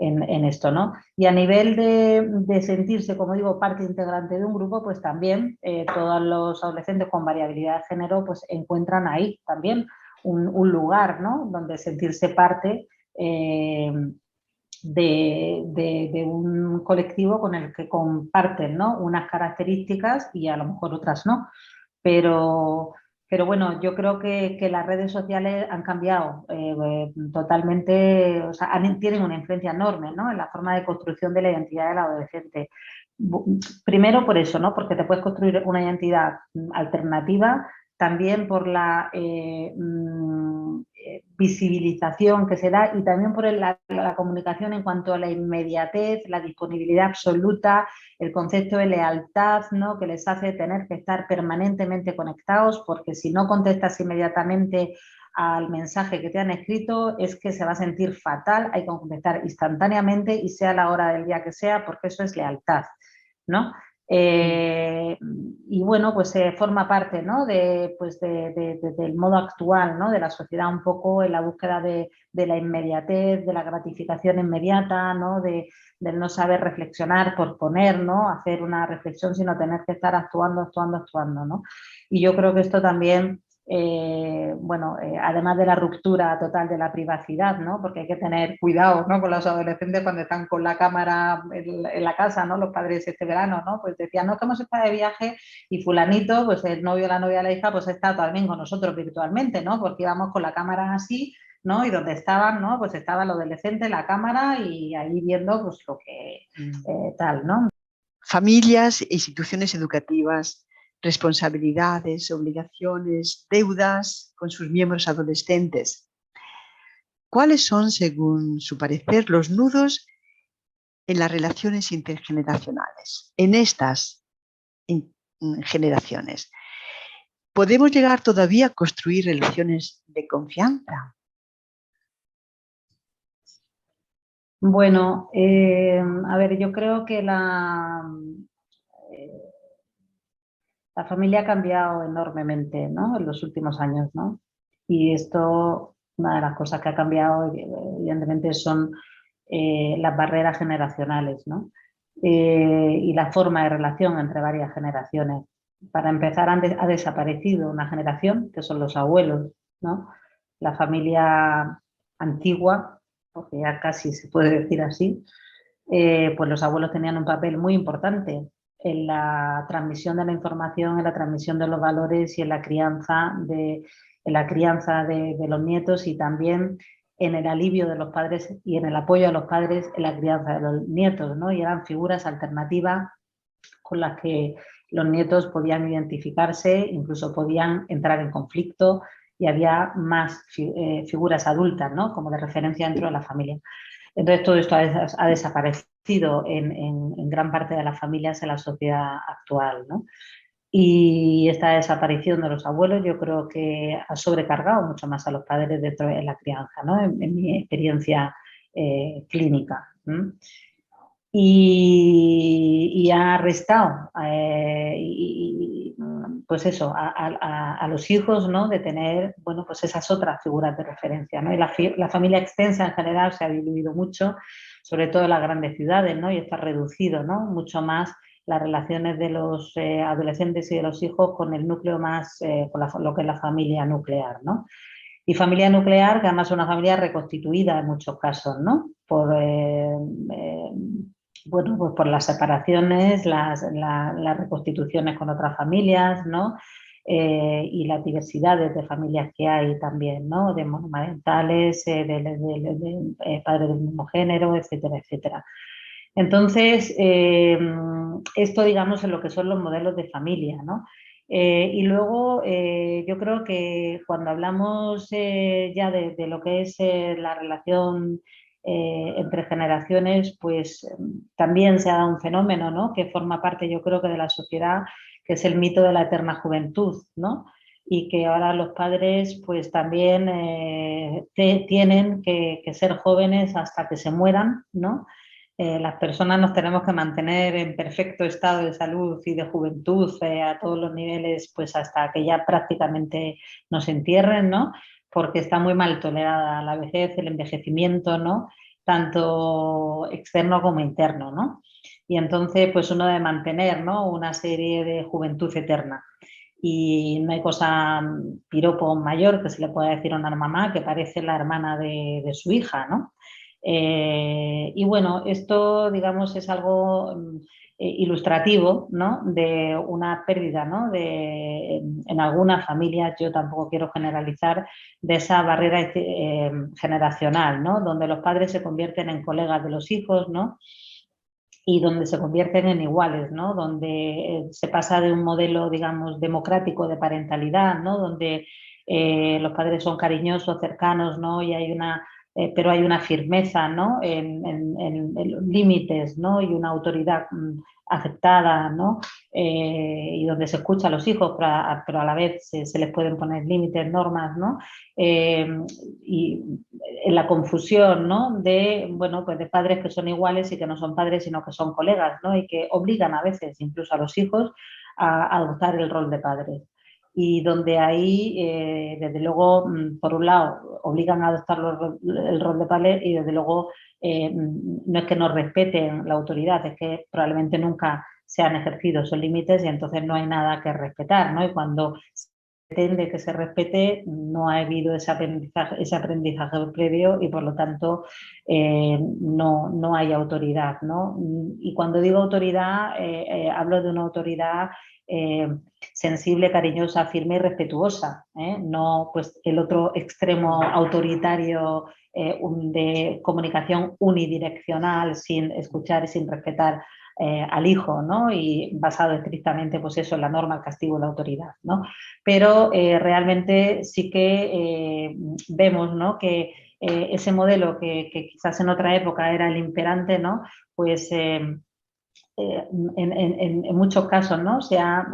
en esto, ¿no? Y a nivel de sentirse, como digo, parte integrante de un grupo, pues también todos los adolescentes con variabilidad de género pues encuentran ahí también un lugar, ¿no? Donde sentirse parte de un colectivo con el que comparten, ¿no? Unas características y a lo mejor otras no. Pero bueno, yo creo que las redes sociales han cambiado totalmente, o sea, tienen una influencia enorme, ¿no? En la forma de construcción de la identidad del adolescente. Primero por eso, ¿no? Porque te puedes construir una identidad alternativa, también por la visibilización que se da y también por la comunicación en cuanto a la inmediatez, la disponibilidad absoluta, el concepto de lealtad, ¿no? Que les hace tener que estar permanentemente conectados, porque si no contestas inmediatamente al mensaje que te han escrito es que se va a sentir fatal, hay que contestar instantáneamente y sea la hora del día que sea, porque eso es lealtad, ¿no? Y bueno, pues forma parte, ¿no? Del modo actual, ¿no? De la sociedad un poco en la búsqueda de la inmediatez, de la gratificación inmediata, ¿no? Del no saber reflexionar por poner, ¿no? Hacer una reflexión sino tener que estar actuando, ¿no? Y yo creo que esto también, además de la ruptura total de la privacidad, ¿no? Porque hay que tener cuidado, ¿no? Con los adolescentes cuando están con la cámara en la casa, ¿no? Los padres este verano, ¿no? Pues decían, no, que hemos estado de viaje y fulanito, pues el novio, la novia, la hija, pues está también con nosotros virtualmente, ¿no? Porque íbamos con la cámara así, ¿no? Y donde estaban, ¿no? Pues estaba el adolescente, la cámara y ahí viendo pues lo que tal, ¿no? Familias e instituciones educativas, responsabilidades, obligaciones, deudas con sus miembros adolescentes. ¿Cuáles son, según su parecer, los nudos en las relaciones intergeneracionales, en estas generaciones? ¿Podemos llegar todavía a construir relaciones de confianza? Bueno, a ver, yo creo que la familia ha cambiado enormemente, ¿no? En los últimos años, ¿no? Y esto, una de las cosas que ha cambiado, evidentemente, son las barreras generacionales, ¿no? Y la forma de relación entre varias generaciones. Para empezar, ha desaparecido una generación, que son los abuelos, ¿no? La familia antigua, porque ya casi se puede decir así, pues los abuelos tenían un papel muy importante en la transmisión de la información, en la transmisión de los valores y en la crianza de los nietos y también en el alivio de los padres y en el apoyo a los padres en la crianza de los nietos, ¿no? Y eran figuras alternativas con las que los nietos podían identificarse, incluso podían entrar en conflicto y había más figuras adultas, ¿no? Como de referencia dentro de la familia. Entonces todo esto ha desaparecido en gran parte de las familias en la sociedad actual, ¿no? Y esta desaparición de los abuelos yo creo que ha sobrecargado mucho más a los padres dentro de la crianza, ¿no? En mi experiencia clínica. Y ha restado pues eso, a los hijos, ¿no? De tener, bueno, pues esas otras figuras de referencia, ¿no? Y la familia extensa en general se ha diluido mucho, sobre todo en las grandes ciudades, ¿no? Y está reducido, ¿no? Mucho más las relaciones de los adolescentes y de los hijos con el núcleo más, con lo que es la familia nuclear, ¿no? Y familia nuclear, que además es una familia reconstituida en muchos casos, ¿no? Bueno, pues por las separaciones, las reconstituciones con otras familias, ¿no? Y las diversidades de familias que hay también, ¿no? De monomarentales, de padres del mismo género, etcétera, etcétera. Entonces, esto, digamos, en lo que son los modelos de familia, ¿no? Y luego yo creo que cuando hablamos ya de lo que es la relación entre generaciones, pues también se ha dado un fenómeno, ¿no? Que forma parte, yo creo, que de la sociedad, que es el mito de la eterna juventud, ¿no? Y que ahora los padres pues también tienen que ser jóvenes hasta que se mueran, ¿no? Las personas nos tenemos que mantener en perfecto estado de salud y de juventud a todos los niveles, pues hasta que ya prácticamente nos entierren, ¿no? Porque está muy mal tolerada la vejez, el envejecimiento, ¿no? Tanto externo como interno, ¿no? Y entonces, pues uno debe mantener, ¿no? Una serie de juventud eterna. Y no hay cosa piropo mayor que se le pueda decir a una mamá que parece la hermana de su hija, ¿no? Y bueno, esto, digamos, es algo ilustrativo, ¿no? De una pérdida, ¿no? En algunas familias, yo tampoco quiero generalizar, de esa barrera generacional, ¿no? Donde los padres se convierten en colegas de los hijos, ¿no? Y donde se convierten en iguales, ¿no? Donde se pasa de un modelo, digamos, democrático de parentalidad, ¿no? Donde los padres son cariñosos, cercanos, ¿no? Y hay pero hay una firmeza, ¿no? En los límites, ¿no? Y una autoridad aceptada, ¿no? Y donde se escucha a los hijos, pero a la vez se les pueden poner límites, normas, ¿no? Y en la confusión, ¿no? De, bueno, pues de padres que son iguales y que no son padres, sino que son colegas, ¿no? Y que obligan a veces incluso a los hijos a adoptar el rol de padres. Y donde ahí, desde luego, por un lado, obligan a adoptar el rol de padre y desde luego no es que no respeten la autoridad, es que probablemente nunca se han ejercido esos límites y entonces no hay nada que respetar, ¿no? Y cuando pretende que se respete, no ha habido ese aprendizaje previo y por lo tanto no hay autoridad, ¿no? Y cuando digo autoridad, hablo de una autoridad sensible, cariñosa, firme y respetuosa, no pues el otro extremo autoritario de comunicación unidireccional sin escuchar y sin respetar al hijo, ¿no? Y basado estrictamente, pues eso, en la norma, el castigo y la autoridad, ¿no? Pero realmente sí que vemos, ¿no? Que ese modelo que quizás en otra época era el imperante, ¿no? Pues en muchos casos, ¿no? Se ha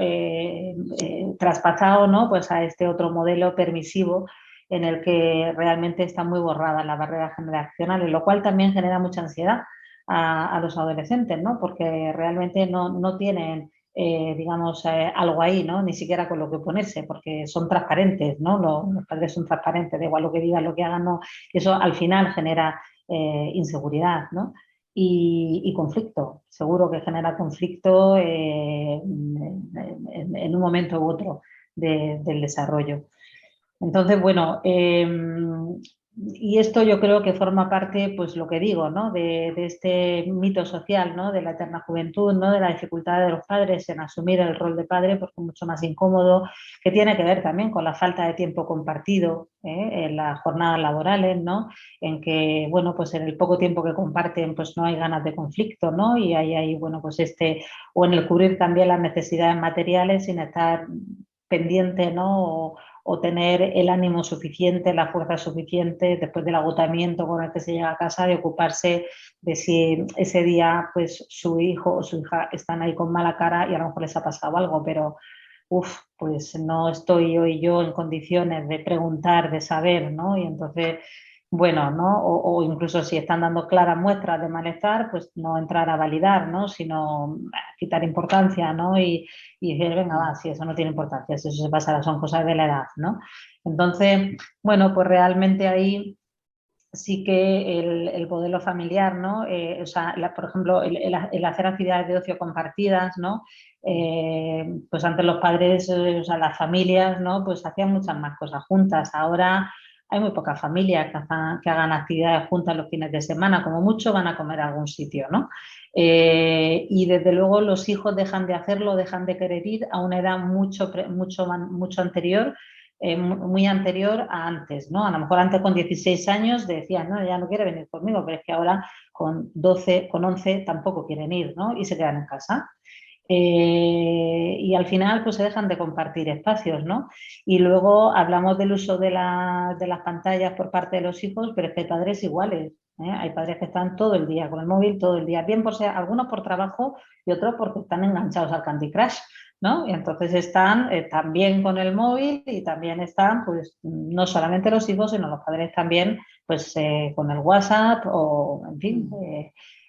traspasado, ¿no? Pues a este otro modelo permisivo en el que realmente está muy borrada la barrera generacional, lo cual también genera mucha ansiedad a los adolescentes, ¿no? Porque realmente no tienen, digamos, algo ahí, ¿no? Ni siquiera con lo que ponerse, porque son transparentes, ¿no? Los padres son transparentes, da igual lo que digan, lo que hagan, no. Eso al final genera inseguridad, ¿no? Y conflicto, seguro que genera conflicto en un momento u otro del desarrollo. Entonces, bueno, y esto yo creo que forma parte, pues lo que digo, ¿no? De este mito social, ¿no? De la eterna juventud, ¿no? De la dificultad de los padres en asumir el rol de padre, porque es mucho más incómodo, que tiene que ver también con la falta de tiempo compartido en las jornadas laborales, ¿no? En que, bueno, pues en el poco tiempo que comparten, pues no hay ganas de conflicto, ¿no? Y hay, bueno, pues o en el cubrir también las necesidades materiales sin estar pendiente, ¿no? O tener el ánimo suficiente, la fuerza suficiente después del agotamiento con el que se llega a casa de ocuparse de si ese día pues su hijo o su hija están ahí con mala cara y a lo mejor les ha pasado algo, pero pues no estoy hoy yo en condiciones de preguntar, de saber, ¿no? Y entonces, bueno, ¿no? O incluso si están dando claras muestras de malestar, pues no entrar a validar, ¿no? Sino quitar importancia, ¿no? Y decir, venga, va, si eso no tiene importancia, si eso se pasará, son cosas de la edad, ¿no? Entonces, bueno, pues realmente ahí sí que el modelo familiar, ¿no? O sea, por ejemplo, el hacer actividades de ocio compartidas, ¿no? Pues antes los padres, o sea, las familias, ¿no? Pues hacían muchas más cosas juntas. Ahora hay muy pocas familias que hagan actividades juntas los fines de semana, como mucho van a comer a algún sitio, ¿no? Y desde luego los hijos dejan de hacerlo, dejan de querer ir a una edad mucho anterior, muy anterior a antes, ¿no? A lo mejor antes con 16 años decían, no, ya no quiere venir conmigo, pero es que ahora con 12, con 11 tampoco quieren ir, ¿no? Y se quedan en casa. Y al final pues se dejan de compartir espacios, ¿no? Y luego hablamos del uso de las pantallas por parte de los hijos, pero es que hay padres iguales, ¿eh? Hay padres que están todo el día con el móvil, todo el día, bien por ser, algunos por trabajo y otros porque están enganchados al Candy Crush, ¿no? Y entonces están también con el móvil y también están, pues, no solamente los hijos, sino los padres también, pues, con el WhatsApp o, en fin,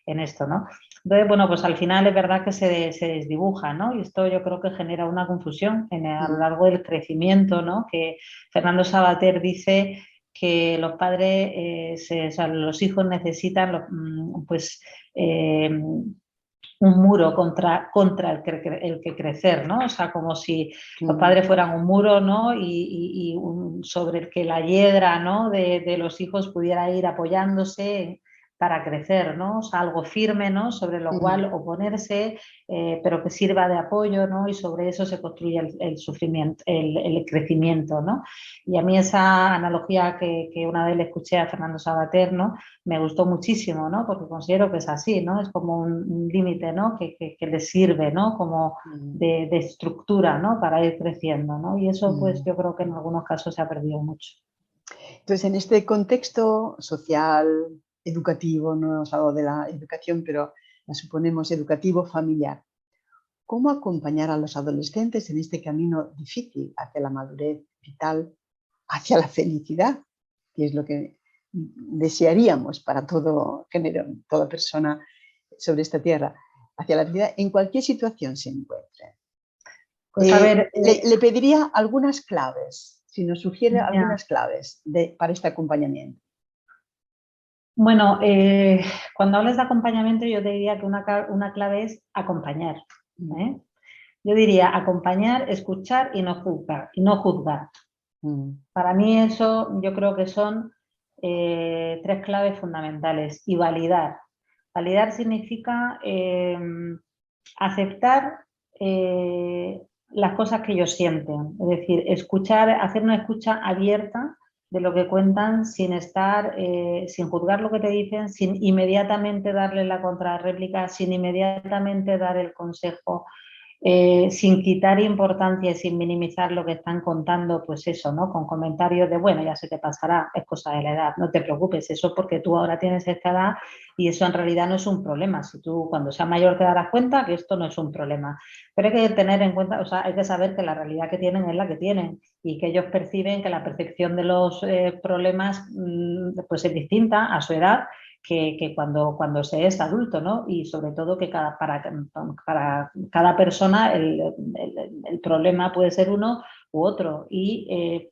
en esto, ¿no? Entonces, bueno, pues al final es verdad que se desdibuja, ¿no? Y esto yo creo que genera una confusión a lo largo del crecimiento, ¿no? Que Fernando Savater dice que los padres, o sea, los hijos necesitan, pues, un muro contra el que crecer, ¿no? O sea, como si los padres fueran un muro, ¿no? Y sobre el que la hiedra, ¿no? de los hijos pudiera ir apoyándose para crecer, ¿no? O sea, algo firme, ¿no? Sobre lo cual oponerse, pero que sirva de apoyo, ¿no? Y sobre eso se construye el sufrimiento, el crecimiento, ¿no? Y a mí esa analogía que una vez le escuché a Fernando Savater, ¿no? Me gustó muchísimo, ¿no? Porque considero que es así, ¿no? Es como un límite, ¿no? Que les sirve, ¿no? Como de estructura, ¿no? Para ir creciendo, ¿no? Y eso, pues, yo creo que en algunos casos se ha perdido mucho. Entonces, en este contexto social, educativo, no hemos hablado de la educación, pero la suponemos educativo familiar, ¿cómo acompañar a los adolescentes en este camino difícil hacia la madurez vital, hacia la felicidad, que es lo que desearíamos para todo género, toda persona sobre esta tierra, hacia la felicidad en cualquier situación se encuentre? Pues a ver, le pediría algunas claves, si nos sugiere ya. algunas claves para este acompañamiento. Bueno, cuando hablas de acompañamiento, yo te diría que una clave es acompañar, ¿eh? Yo diría acompañar, escuchar y no juzgar, Para mí eso yo creo que son tres claves fundamentales. Y validar. Validar significa aceptar las cosas que ellos sienten. Es decir, escuchar, hacer una escucha abierta de lo que cuentan sin estar, sin juzgar lo que te dicen, sin inmediatamente darle la contrarréplica, sin inmediatamente dar el consejo, sin quitar importancia y sin minimizar lo que están contando, pues eso, ¿no? Con comentarios de, bueno, ya se te pasará, es cosa de la edad, no te preocupes, eso es porque tú ahora tienes esta edad y eso en realidad no es un problema. Si tú cuando seas mayor te darás cuenta que esto no es un problema. Pero hay que tener en cuenta, o sea, hay que saber que la realidad que tienen es la que tienen y que ellos perciben que la percepción de los problemas pues es distinta a su edad que cuando se es adulto, ¿no? Y sobre todo que para cada persona el problema puede ser uno u otro y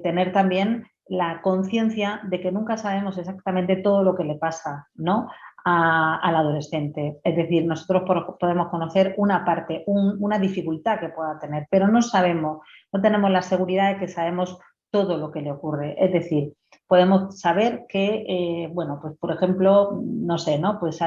tener también la conciencia de que nunca sabemos exactamente todo lo que le pasa, ¿no? Al adolescente. Es decir, nosotros podemos conocer una parte, una dificultad que pueda tener, pero no sabemos, no tenemos la seguridad de que sabemos todo lo que le ocurre. Es decir, podemos saber que, bueno, pues por ejemplo, no sé, ¿no? Pues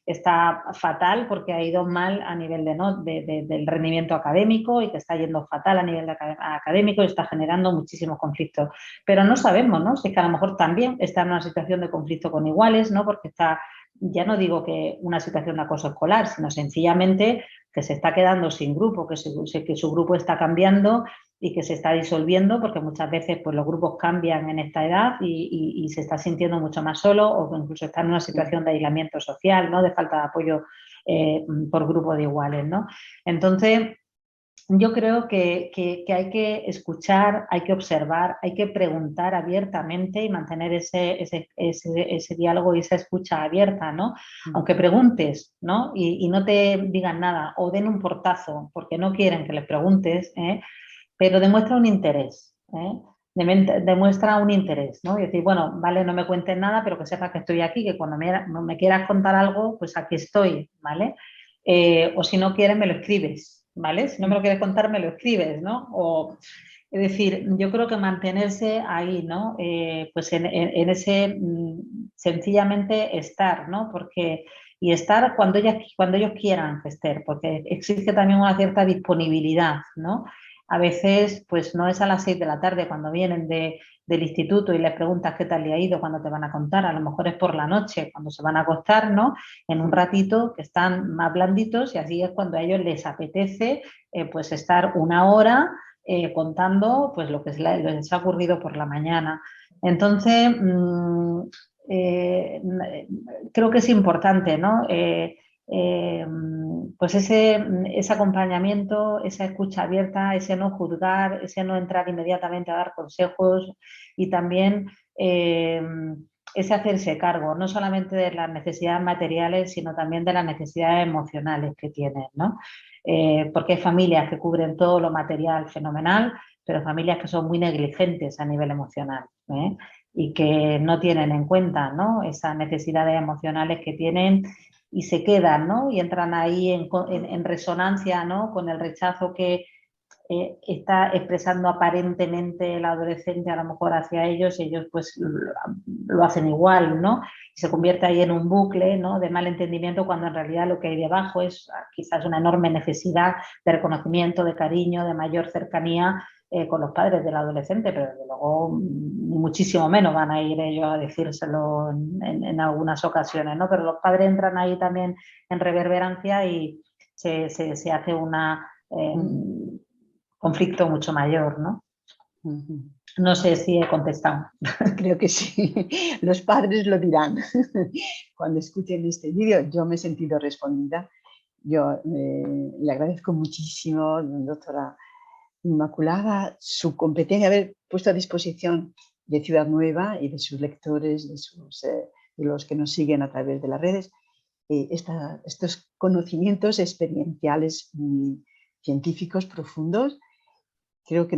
está fatal porque ha ido mal a nivel del rendimiento académico y que está yendo fatal a nivel académico y está generando muchísimos conflictos. Pero no sabemos, ¿no? Si es que a lo mejor también está en una situación de conflicto con iguales, ¿no? Porque está, ya no digo que una situación de acoso escolar, sino sencillamente que se está quedando sin grupo, que su grupo está cambiando y que se está disolviendo porque muchas veces pues, los grupos cambian en esta edad y se está sintiendo mucho más solo o incluso está en una situación de aislamiento social, ¿no? De falta de apoyo por grupo de iguales, ¿no? Entonces, yo creo que hay que escuchar, hay que observar, hay que preguntar abiertamente y mantener ese diálogo y esa escucha abierta, ¿no? Aunque preguntes, ¿no? Y no te digan nada o den un portazo porque no quieren que les preguntes, pero demuestra un interés, demuestra un interés, ¿no? Y decir, bueno, vale, no me cuentes nada, pero que sepas que estoy aquí, que cuando me quieras contar algo, pues aquí estoy, ¿vale? O si no quieres, me lo escribes, ¿vale? Si no me lo quieres contar, me lo escribes, ¿no? Es decir, yo creo que mantenerse ahí, ¿no? Pues en ese sencillamente estar, ¿no? Y estar cuando ellos quieran, Esther, porque existe también una cierta disponibilidad, ¿no? A veces pues no es a las 6 de la tarde cuando vienen del instituto y les preguntas qué tal le ha ido, cuando te van a contar, a lo mejor es por la noche, cuando se van a acostar, ¿no? En un ratito que están más blanditos y así es cuando a ellos les apetece pues estar una hora contando pues lo que les ha ocurrido por la mañana. Entonces, creo que es importante, ¿no? Pues ese acompañamiento, esa escucha abierta, ese no juzgar, ese no entrar inmediatamente a dar consejos y también ese hacerse cargo, no solamente de las necesidades materiales, sino también de las necesidades emocionales que tienen, ¿no? Porque hay familias que cubren todo lo material fenomenal, pero familias que son muy negligentes a nivel emocional, ¿eh? Y que no tienen en cuenta, ¿no? Esas necesidades emocionales que tienen y se quedan, ¿no? Y entran ahí en resonancia, ¿no? Con el rechazo que está expresando aparentemente el adolescente a lo mejor hacia ellos y ellos pues lo hacen igual, ¿no? Y se convierte ahí en un bucle, ¿no? De malentendimiento cuando en realidad lo que hay debajo es quizás una enorme necesidad de reconocimiento, de cariño, de mayor cercanía con los padres del adolescente, pero desde luego muchísimo menos van a ir ellos a decírselo en algunas ocasiones, ¿no? Pero los padres entran ahí también en reverberancia y se hace una conflicto mucho mayor, ¿no? No sé si he contestado. Creo que sí, los padres lo dirán. Cuando escuchen este vídeo, yo me he sentido respondida. Yo le agradezco muchísimo, doctora Inmaculada, su competencia, haber puesto a disposición de Ciudad Nueva y de sus lectores, de los que nos siguen a través de las redes, estos conocimientos experienciales científicos profundos. Creo que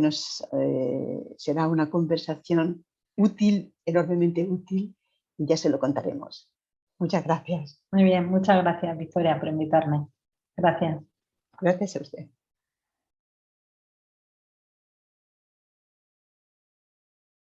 será una conversación útil, enormemente útil, y ya se lo contaremos. Muchas gracias. Muy bien, muchas gracias, Victoria, por invitarme. Gracias. Gracias a usted.